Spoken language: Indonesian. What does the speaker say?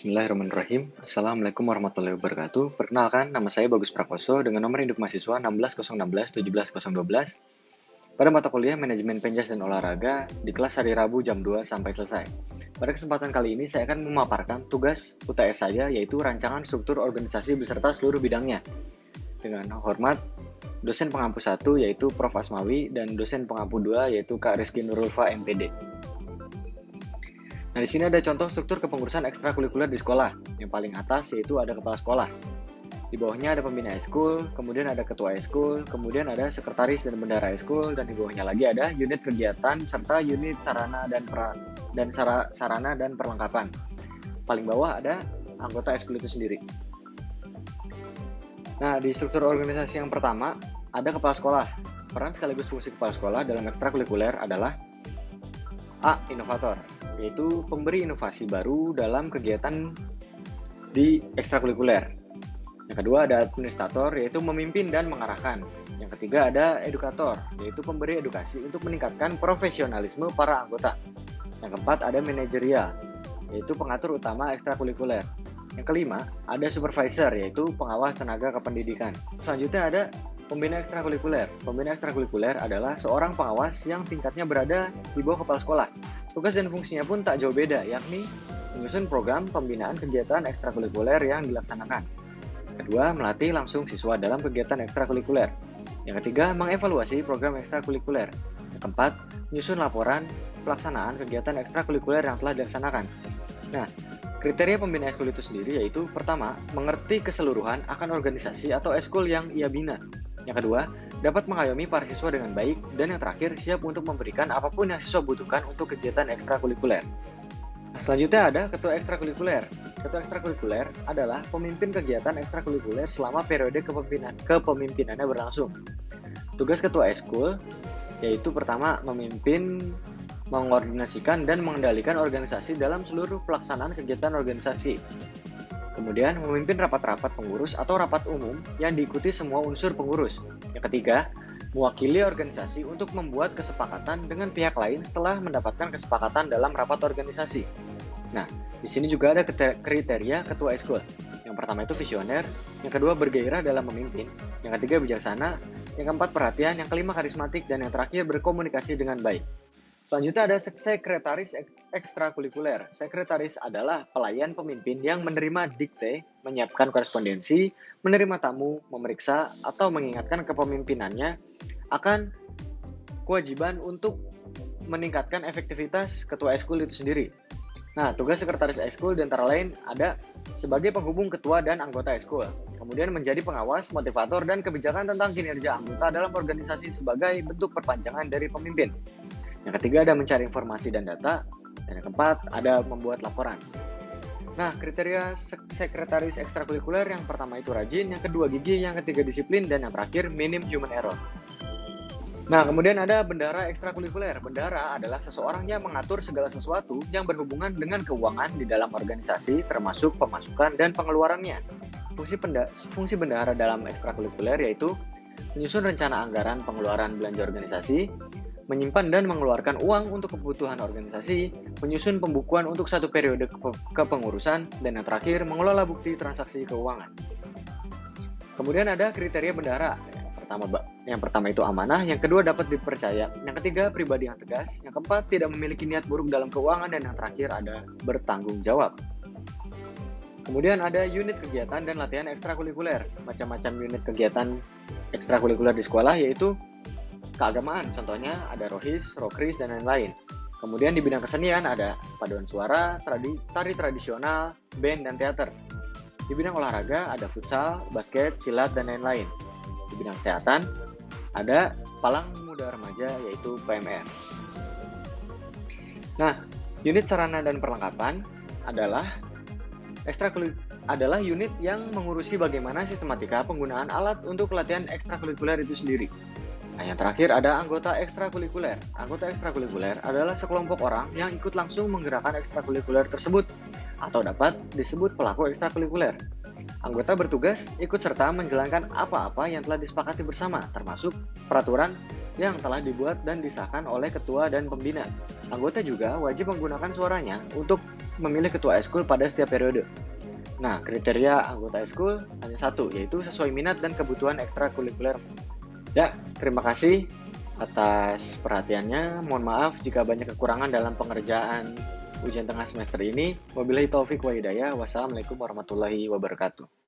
Bismillahirrahmanirrahim. Assalamualaikum warahmatullahi wabarakatuh. Perkenalkan, nama saya Bagus Prakoso dengan nomor induk mahasiswa 16016 pada mata kuliah Manajemen Penjas dan Olahraga di kelas hari Rabu jam 2 sampai selesai. Pada kesempatan kali ini saya akan memaparkan tugas UTS saya, yaitu rancangan struktur organisasi beserta seluruh bidangnya. Dengan hormat, dosen pengampu 1 yaitu Prof. Asmawi dan dosen pengampu 2 yaitu Kak Rizky Nurulfa MPD. Nah, di sini ada contoh struktur kepengurusan ekstrakurikuler di sekolah. Yang paling atas yaitu ada kepala sekolah. Di bawahnya ada pembina eskul, kemudian ada ketua eskul, kemudian ada sekretaris dan bendahara eskul, dan di bawahnya lagi ada unit kegiatan serta unit sarana dan perlengkapan. Paling bawah ada anggota eskul itu sendiri. Nah, di struktur organisasi yang pertama ada kepala sekolah. Peran sekaligus fungsi kepala sekolah dalam ekstrakurikuler adalah A. Inovator, yaitu pemberi inovasi baru dalam kegiatan di ekstrakurikuler. Yang kedua ada administrator, yaitu memimpin dan mengarahkan. Yang ketiga ada edukator, yaitu pemberi edukasi untuk meningkatkan profesionalisme para anggota. Yang keempat ada manajerial, yaitu pengatur utama ekstrakurikuler. Yang kelima ada supervisor, yaitu pengawas tenaga kependidikan. Selanjutnya ada pembina ekstrakurikuler. Pembina ekstrakurikuler adalah seorang pengawas yang tingkatnya berada di bawah kepala sekolah. Tugas dan fungsinya pun tak jauh beda, yakni menyusun program pembinaan kegiatan ekstrakurikuler yang dilaksanakan. Kedua, melatih langsung siswa dalam kegiatan ekstrakurikuler. Yang ketiga, mengevaluasi program ekstrakurikuler. Yang keempat, menyusun laporan pelaksanaan kegiatan ekstrakurikuler yang telah dilaksanakan. Nah, kriteria pembina eskul itu sendiri yaitu pertama, mengerti keseluruhan akan organisasi atau eskul yang ia bina. Yang kedua, dapat mengayomi para siswa dengan baik. Dan yang terakhir, siap untuk memberikan apapun yang siswa butuhkan untuk kegiatan ekstrakurikuler. Nah, selanjutnya ada ketua ekstrakurikuler. Ketua ekstrakurikuler adalah pemimpin kegiatan ekstrakurikuler selama periode kepemimpinannya berlangsung. Tugas ketua eskul yaitu pertama, memimpin, mengordinasikan, dan mengendalikan organisasi dalam seluruh pelaksanaan kegiatan organisasi. Kemudian, memimpin rapat-rapat pengurus atau rapat umum yang diikuti semua unsur pengurus. Yang ketiga, mewakili organisasi untuk membuat kesepakatan dengan pihak lain setelah mendapatkan kesepakatan dalam rapat organisasi. Nah, di sini juga ada kriteria ketua eskul. Yang pertama itu visioner, yang kedua bergairah dalam memimpin, yang ketiga bijaksana, yang keempat perhatian, yang kelima karismatik, dan yang terakhir berkomunikasi dengan baik. Selanjutnya ada sekretaris ekstrakurikuler. Sekretaris adalah pelayan pemimpin yang menerima dikte, menyiapkan korespondensi, menerima tamu, memeriksa, atau mengingatkan kepemimpinannya akan kewajiban untuk meningkatkan efektivitas ketua eskul itu sendiri. Nah, tugas sekretaris eskul di antara lain ada sebagai penghubung ketua dan anggota eskul, kemudian menjadi pengawas, motivator, dan kebijakan tentang kinerja anggota dalam organisasi sebagai bentuk perpanjangan dari pemimpin. Yang ketiga ada mencari informasi dan data, dan yang keempat ada membuat laporan. Nah, kriteria sekretaris ekstrakurikuler yang pertama itu rajin, yang kedua gigih, yang ketiga disiplin, dan yang terakhir minim human error. Nah, kemudian ada bendahara ekstrakurikuler. Bendahara adalah seseorang yang mengatur segala sesuatu yang berhubungan dengan keuangan di dalam organisasi, termasuk pemasukan dan pengeluarannya. Fungsi bendahara dalam ekstrakurikuler yaitu menyusun rencana anggaran pengeluaran belanja organisasi, menyimpan dan mengeluarkan uang untuk kebutuhan organisasi, menyusun pembukuan untuk satu periode kepengurusan, dan yang terakhir mengelola bukti transaksi keuangan. Kemudian ada kriteria bendahara. Yang pertama itu amanah, yang kedua dapat dipercaya, yang ketiga pribadi yang tegas, yang keempat tidak memiliki niat buruk dalam keuangan, dan yang terakhir ada bertanggung jawab. Kemudian ada unit kegiatan dan latihan ekstrakurikuler. Macam-macam unit kegiatan ekstrakurikuler di sekolah yaitu keagamaan, contohnya ada rohis, rokris, dan lain-lain. Kemudian di bidang kesenian ada paduan suara, tari tradisional, band, dan teater. Di bidang olahraga ada futsal, basket, silat, dan lain-lain. Di bidang kesehatan ada Palang Muda Remaja yaitu PMR. Nah, unit sarana dan perlengkapan adalah unit yang mengurusi bagaimana sistematika penggunaan alat untuk latihan ekstrakurikuler itu sendiri. Nah, yang terakhir ada anggota ekstrakurikuler. Anggota ekstrakurikuler adalah sekelompok orang yang ikut langsung menggerakkan ekstrakurikuler tersebut, atau dapat disebut pelaku ekstrakurikuler. Anggota bertugas ikut serta menjalankan apa-apa yang telah disepakati bersama, termasuk peraturan yang telah dibuat dan disahkan oleh ketua dan pembina. Anggota juga wajib menggunakan suaranya untuk memilih ketua eskul pada setiap periode. Nah, kriteria anggota eskul hanya satu, yaitu sesuai minat dan kebutuhan ekstrakurikuler. Ya, terima kasih atas perhatiannya. Mohon maaf jika banyak kekurangan dalam pengerjaan ujian tengah semester ini. Wabillahi taufik wa hidayah. Wassalamualaikum warahmatullahi wabarakatuh.